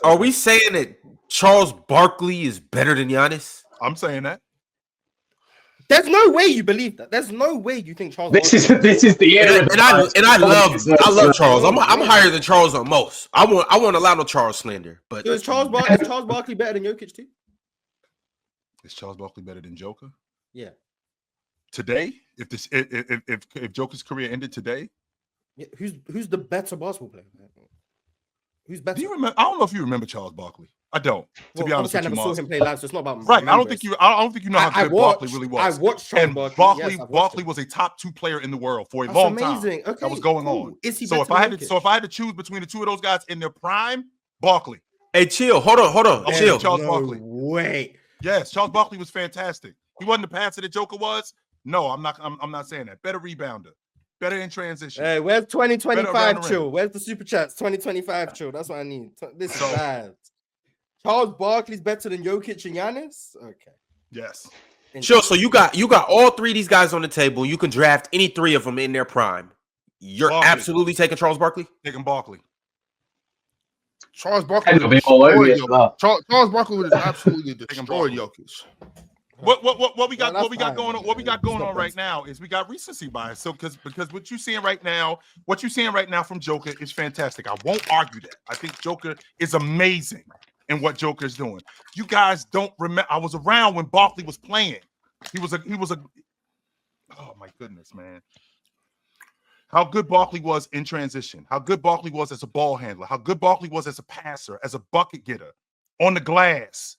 Are we saying that Charles Barkley is better than Giannis? I'm saying that. There's no way you believe that. There's no way you think Charles. This is the year. I love Charles. I'm higher than Charles on most. I won't allow no Charles slander. But is Charles Barkley better than Jokic too? Is Charles Barkley better than Joker? Yeah. Today, if Joker's career ended today, yeah, who's the better basketball player? Who's better? Do you remember? I don't know if you remember Charles Barkley. I don't. To be honest, I never saw him play live, so it's not about right. I don't think you know how good Barkley really was. I watched Charles Barkley. Barkley was a top 2 player in the world for a long time. Okay, that was going on. Is he so if I had to choose between the two of those guys in their prime, Barkley. Hey, chill. Hold on. Chill. Charles Barkley. Wait. Yes, Charles Barkley was fantastic. He wasn't the passer that Joker was. No, I'm not saying that. Better rebounder. Better in transition. Hey, where's 2025 chill? Where's the super chats? 2025 chill. That's what I need. This is bad. Charles Barkley's better than Jokic and Giannis? Okay. Yes. Sure. So you got all 3 of these guys on the table. You can draft any 3 of them in their prime. You're absolutely taking Charles Barkley? Taking Barkley. Charles Barkley would have Charles Barkley would have absolutely destroyed Jokic. What we got going on right now is we got recency bias. So because what you're seeing right now from Joker is fantastic. I won't argue that. I think Joker is amazing in what Joker is doing. You guys don't remember. I was around when Barkley was playing. He was a. Oh my goodness, man. How good Barkley was in transition. How good Barkley was as a ball handler. How good Barkley was as a passer, as a bucket getter, on the glass.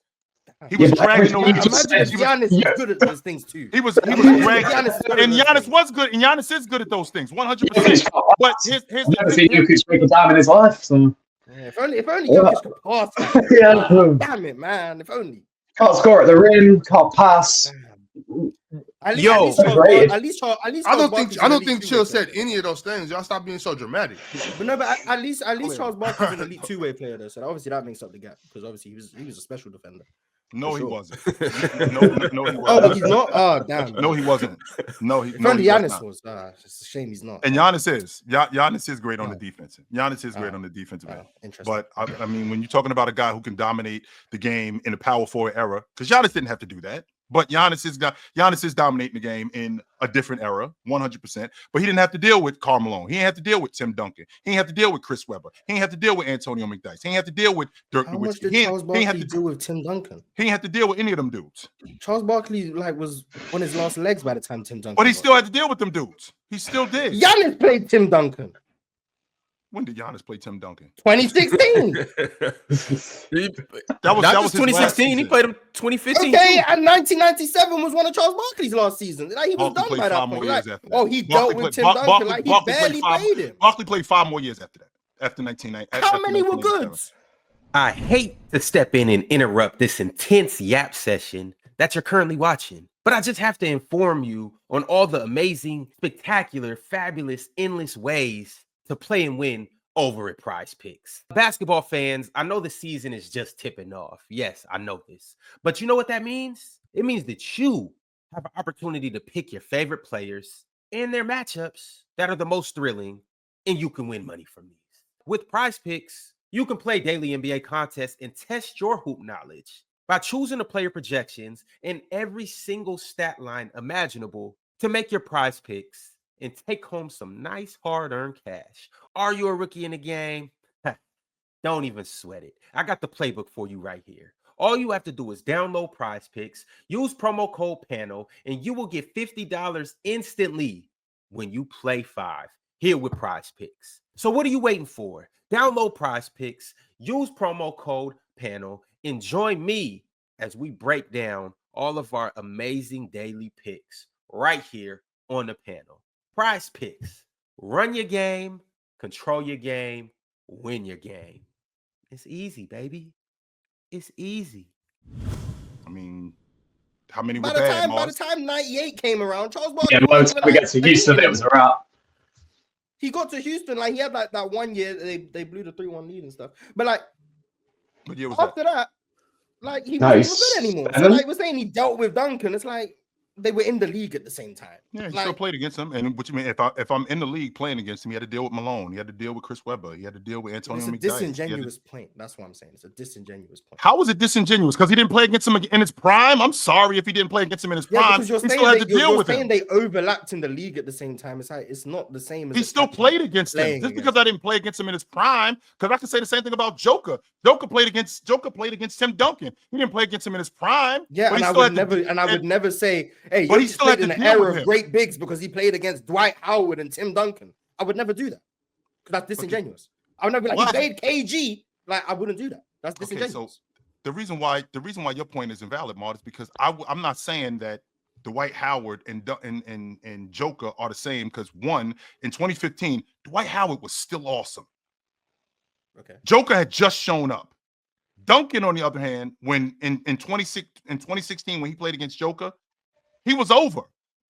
He was dragging those. Giannis is good at those things too. He was dragging, and Giannis was good, and Giannis is good at those things, 100%. But I've never seen Jokic break a dime in his life. So if only Jokic could pass. Damn it, man! If only can't score at the rim, can't pass. At least I don't think Chill said any of those things. Y'all stop being so dramatic. But no, but at least Charles Barkley's an elite 2-way player though. So obviously that makes up the gap because obviously he was a special defender. No, he wasn't. No, he wasn't. Oh, he's not. Oh, damn. No, he wasn't. No, he. Only Giannis was. It's a shame he's not. And Giannis is great on the defense. Giannis is great on the defensive end. Interesting. But I mean, when you're talking about a guy who can dominate the game in the power forward era, because Giannis didn't have to do that. But Giannis is dominating the game in a different era, 100%. But he didn't have to deal with Karl Malone. He didn't have to deal with Tim Duncan. He didn't have to deal with Chris Webber. He didn't have to deal with Antonio McDyess. He didn't have to deal with Dirk Nowitzki. How much did Charles Barkley deal with Tim Duncan? He didn't have to deal with any of them dudes. Charles Barkley was on his last legs by the time Tim Duncan. But he still had to deal with them dudes. He still did. Giannis played Tim Duncan. When did Giannis play Tim Duncan? 2016. that was 2016. He played him 2015. Okay, and 1997 was one of Charles Barkley's last seasons. Like, he was done by that point. He dealt with Tim Duncan like he barely played him. Barkley played 5 more years after that. After 1990. How many were good? I hate to step in and interrupt this intense yap session that you're currently watching, but I just have to inform you on all the amazing, spectacular, fabulous, endless ways to play and win over at Prize Picks. Basketball fans, I know the season is just tipping off. Yes, I know this. But you know what that means? It means that you have an opportunity to pick your favorite players and their matchups that are the most thrilling, and you can win money from these. With Prize Picks, you can play daily NBA contests and test your hoop knowledge by choosing the player projections and every single stat line imaginable to make your Prize Picks and take home some nice hard-earned cash. Are you a rookie in the game? Don't even sweat it. I got the playbook for you right here. All you have to do is download Prize Picks, use promo code PANEL, and you will get $50 instantly when you play 5 here with Prize Picks. So what are you waiting for? Download Prize Picks, use promo code PANEL, and join me as we break down all of our amazing daily picks right here on the panel. Prize Picks. Run your game, control your game, win your game. It's easy, baby. It's easy. I mean, how many were by bad, the time 98 came around, Charles Barkley. Yeah, by the time we got to Houston, it was a wrap. He got to Houston, like, he had like that 1 year, they blew the 3-1 lead and stuff. But like, after that, like, he wasn't good anymore. So like, we're saying he dealt with Duncan. It's like, they were in the league at the same time. Yeah, he still played against him. And what you mean? If I'm in the league playing against him, he had to deal with Malone. He had to deal with Chris Webber. He had to deal with Antonio McDyess. It's a disingenuous point. That's what I'm saying. It's a disingenuous point. How was it disingenuous? Because he didn't play against him in his prime? I'm sorry if he didn't play against him in his prime. He still had to deal with him. They overlapped in the league at the same time. It's not the same as he still played against him. Just because I didn't play against him in his prime, because I can say the same thing about Joker. Joker played against Tim Duncan. He didn't play against him in his prime. Yeah, and I would never say, hey, but he still had in an era of great bigs because he played against Dwight Howard and Tim Duncan. I would never do that because that's disingenuous. I would never be like, he played KG. Like, I wouldn't do that. That's disingenuous. Okay, so the reason why your point is invalid, Maud, is because I'm not saying that Dwight Howard and Joker are the same, because one, in 2015, Dwight Howard was still awesome. Okay. Joker had just shown up. Duncan, on the other hand, when in 2016, when he played against Joker, he was over.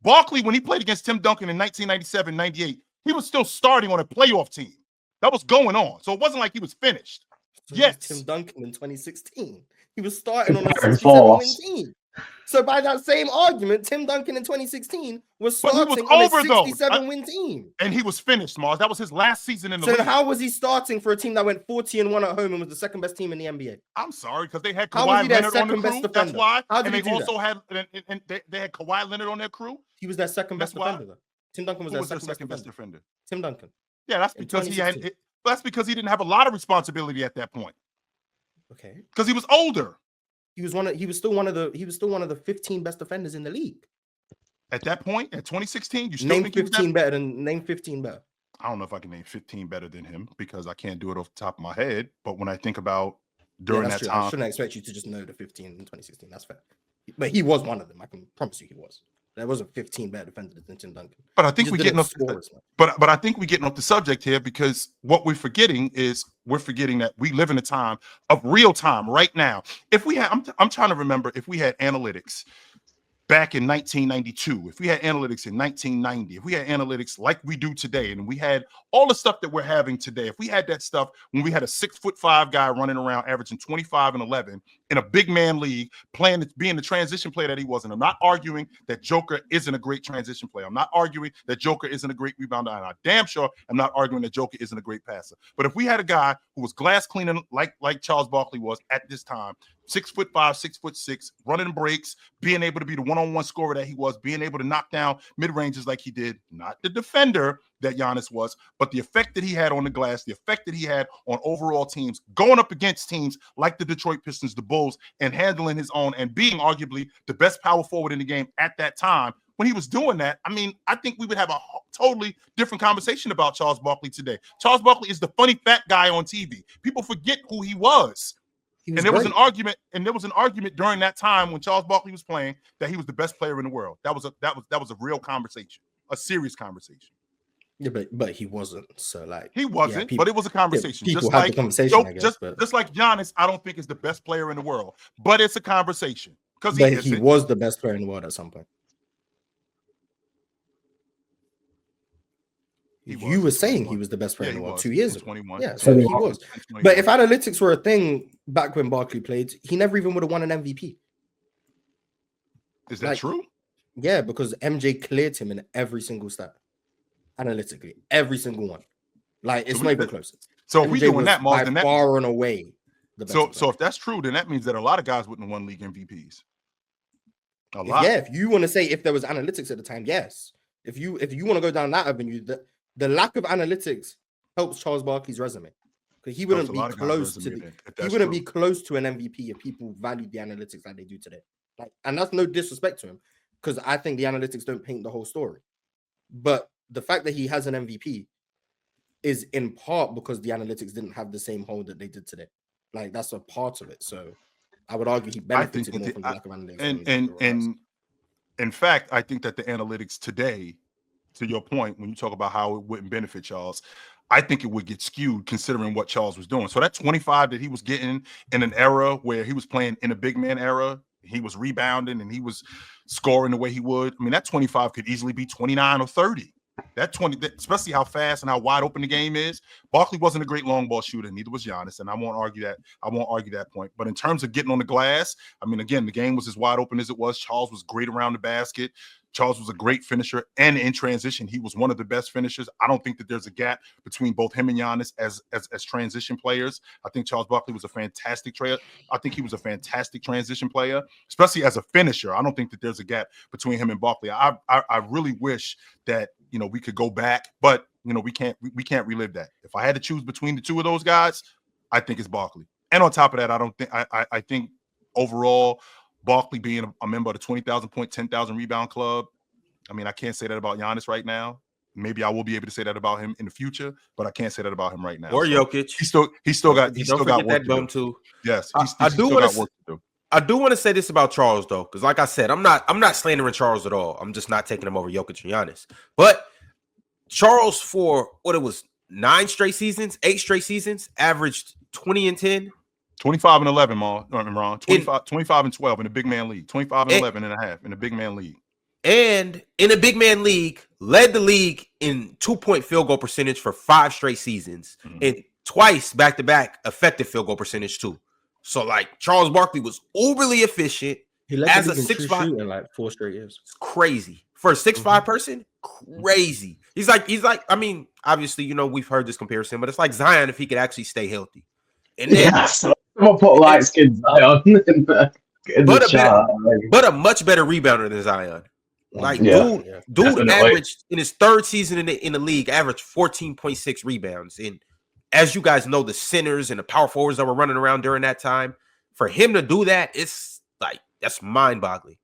Barkley, when he played against Tim Duncan in 1997-98, he was still starting on a playoff team. That was going on. So it wasn't like he was finished. So yes. Tim Duncan in 2016. He was starting on a 67-win team. So by that same argument, Tim Duncan in 2016 was starting on a 67-win team. And he was finished, Mars. That was his last season in the league. So how was he starting for a team that went 40-1 at home and was the second best team in the NBA? I'm sorry, because they had Kawhi Leonard on the crew. That's why. How did and they also had they had Kawhi Leonard on their crew. He was their second best defender, though. Tim Duncan was their second best defender. Tim Duncan. Yeah, that's because that's because he didn't have a lot of responsibility at that point. Okay. Because he was older. He was still one of the 15 best defenders in the league. At that point, at 2016, you still name 15 better. I don't know if I can name 15 better than him, because I can't do it off the top of my head. But when I think about during that time, I shouldn't expect you to just know the 15 in 2016. That's fair. But he was one of them. I can promise you he was. There was a 15 better defender than Tim Duncan. But I think we're getting off. But I think we're getting off the subject here, because what we're forgetting that we live in a time of real time right now. If we had, I'm trying to remember if we had analytics back in 1992, if we had analytics in 1990, if we had analytics like we do today, and we had all the stuff that we're having today, if we had that stuff when we had a 6'5" guy running around averaging 25 and 11 in a big man league, being the transition player that he was. And I'm not arguing that Joker isn't a great transition player. I'm not arguing that Joker isn't a great rebounder. And I'm damn sure I'm not arguing that Joker isn't a great passer. But if we had a guy who was glass cleaning like Charles Barkley was at this time, 6'5", 6'6", running breaks, being able to be the one-on-one scorer that he was, being able to knock down mid-ranges like he did, not the defender that Giannis was, but the effect that he had on the glass, the effect that he had on overall teams, going up against teams like the Detroit Pistons, the Bulls, and handling his own, and being arguably the best power forward in the game at that time. When he was doing that, I mean, I think we would have a totally different conversation about Charles Barkley today. Charles Barkley is the funny fat guy on TV. People forget who he was. And there was an argument during that time when Charles Barkley was playing that he was the best player in the world. That was a real conversation, a serious conversation. Yeah, but he wasn't. So like he wasn't, but it was a conversation. Yeah, people had the conversation, I guess, just like Giannis, I don't think is the best player in the world, but it's a conversation because he was the best player in the world at some point. You were saying he was the best player in the world 2 years ago. 21. Yeah, so he was. But if analytics were a thing back when Barkley played, he never even would have won an MVP. Is that true? Yeah, because MJ cleared him in every single stat. Analytically, every single one. Like, it's not even close. So if we're doing that, Mark, then far and away the best. So if that's true, then that means that a lot of guys wouldn't have won league MVPs. A lot. Yeah, if you want to say if there was analytics at the time, yes. If you want to go down that avenue, the lack of analytics helps Charles Barkley's resume. Because he wouldn't be close to be close to an MVP if people valued the analytics like they do today. Like, and that's no disrespect to him, because I think the analytics don't paint the whole story. But the fact that he has an MVP is in part because the analytics didn't have the same hold that they did today. Like, that's a part of it. So I would argue he benefited more from the lack of analytics. And in fact, I think that the analytics today, to your point, when you talk about how it wouldn't benefit Charles, I think it would get skewed considering what Charles was doing. So that 25 that he was getting in an era where he was playing in a big man era, he was rebounding and he was scoring the way he would. I mean, that 25 could easily be 29 or 30. That 20, especially how fast and how wide open the game is. Barkley wasn't a great long ball shooter, neither was Giannis, and I won't argue that point. But in terms of getting on the glass, I mean, again, the game was as wide open as it was. Charles was great around the basket. Charles was a great finisher, and in transition, he was one of the best finishers. I don't think that there's a gap between both him and Giannis as transition players. I think Charles Barkley was a fantastic transition player, especially as a finisher. I don't think that there's a gap between him and Barkley. I really wish that we could go back, but we can't relive that. If I had to choose between the two of those guys, I think it's Barkley. And on top of that, I think overall, Barkley being a member of the 20,000 point, 10,000 rebound club. I mean, I can't say that about Giannis right now. Maybe I will be able to say that about him in the future, but I can't say that about him right now. Or Jokic. He still got work to do. Too. Yes, I do want to say this about Charles though, because like I said, I'm not slandering Charles at all. I'm just not taking him over Jokic and Giannis. But Charles, for what it was, 8 straight seasons, averaged 20 and 10. 25 and 11, Ma. No, I'm wrong. 25 and 12 in the big man league. 25 and 11 and a half in the big man league. And in a big man league, led the league in 2-point field goal percentage for 5 straight seasons. Mm-hmm. And twice back-to-back effective field goal percentage too. So like Charles Barkley was uberly efficient. He led as a 6'5" in like 4 straight years. It's crazy. For a 6'5" person, crazy. He's like, I mean, obviously, we've heard this comparison, but it's like Zion if he could actually stay healthy. And then I'll put light skin Zion but a much better rebounder than Zion. Like dude definitely. Averaged in his 3rd season in the league, averaged 14.6 rebounds. And as you guys know, the centers and the power forwards that were running around during that time, for him to do that, it's like that's mind-boggling.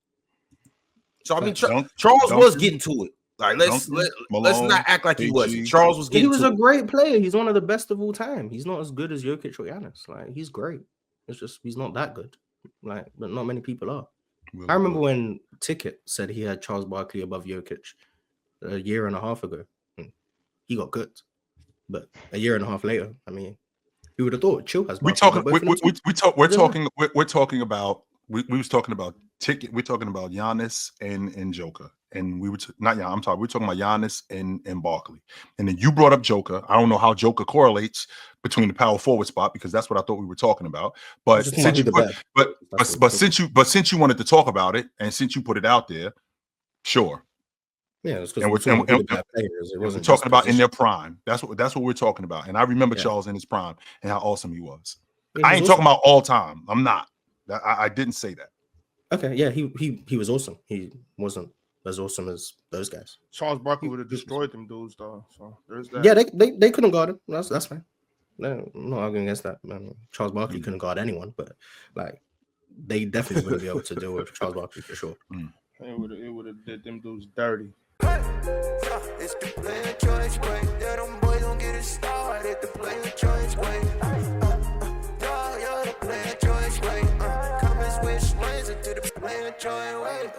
So I mean, Charles was getting to it. Like let's not act like he wasn't. Charles was getting. He was a great player. He's one of the best of all time. He's not as good as Jokic or Giannis. Like he's great. It's just he's not that good. Like, but not many people are. I remember when Ticket said he had Charles Barkley above Jokic a year and a half ago. He got good, but a year and a half later, I mean, who would have thought? Chill has. We're talking about Ticket. We're talking about Giannis and Joker. And we're talking about Giannis and Barkley. And then you brought up Joker. I don't know how Joker correlates between the power forward spot because that's what I thought we were talking about. But since you wanted to talk about it and since you put it out there, sure. Yeah, it's and we're talking about in their prime. That's what we're talking about. And I remember Charles in his prime and how awesome he was. I ain't talking about all time. I'm not. I didn't say that. Okay, yeah, he was awesome. He wasn't as awesome as those guys. Charles Barkley would have destroyed them dudes, though. So there's that. Yeah, they couldn't guard him. That's fine. No, I'm not arguing against that. Charles Barkley couldn't guard anyone, but like they definitely wouldn't be able to deal with Charles Barkley for sure. It would have did them dudes dirty. It's the player choice way. Yeah, them boys don't get it started. The player choice way. The player choice way. Come and switch lanes into the player choice way.